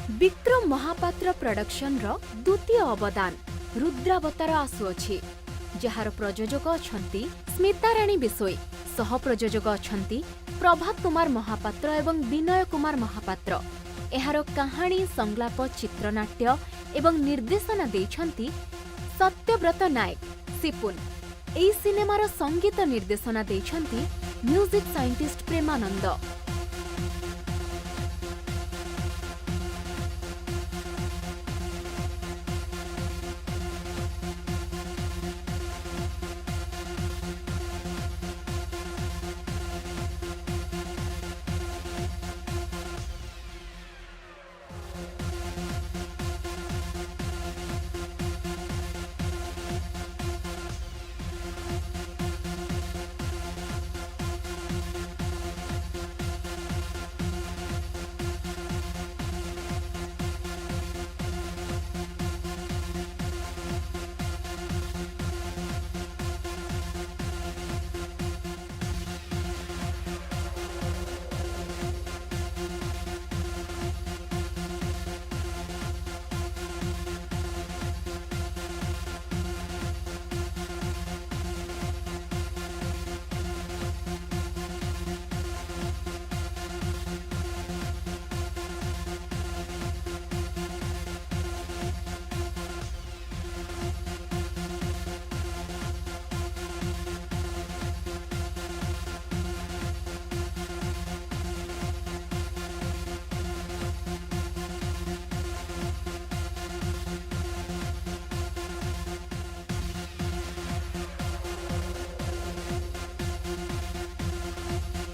Vikram Mahapatra production रो द्वितीय अवदान रुद्रावतार आसुअछि, jar प्रयोजक अछंती स्मिता राणी बिसोई, सह प्रयोजक अछंती प्रभात कुमार महापात्र एवं विनय कुमार महापात्र। एहार कहानी संलाप चित्रनाट्य एवं निर्देशना देछंती सत्यव्रत नायक सिपुन। एई सिनेमार संगीत निर्देशना देछंती म्यूजिक साइंटिस्ट प्रेमानंद।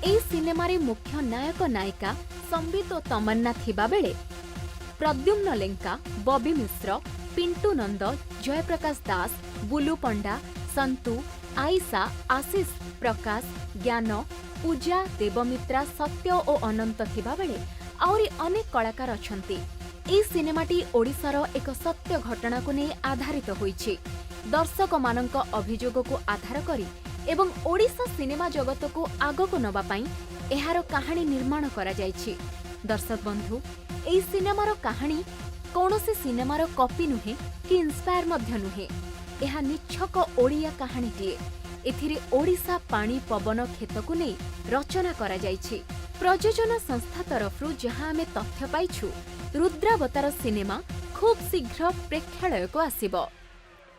एई सिनेमारे मुख्य नायक नायिका संबित और तमन्ना थिबा बेले प्रद्युम्न लेंका, बबी मिश्र, पिंटू नंद, जयप्रकाश दास, बुलु पंडा, संतु, आईसा, आशीष प्रकाश, ज्ञान, पूजा, देवमित्रा, सत्य और अनंत थिबा बेले आउरी अनेक कलाकार अछंती। एई सिनेमाटी ओडिशार एक सत्य घटना को नै आधारित होईछि। दर्शक मानक अभियोग को आधार करी एवं ओडिशा सिनेमा जगत को आगको नबा पाई एहार कहानी निर्माण करा जायछि। दर्शक बंधु, एई सिनेमार कहानी कौनसी सिनेमार कॉपी नुहे कि इंस्पायर मध्य नुहे। एहा निछक ओडिया कहानीटिए। एथिरे ओडिशा पानी पवन खेत को नै रचना करा जायछि। प्रयोजन संस्था तरफरु जहां आमे तथ्य पाइछु, रुद्रावतार सिनेमा खूब शीघ्र प्रेक्षालय को आसिबो।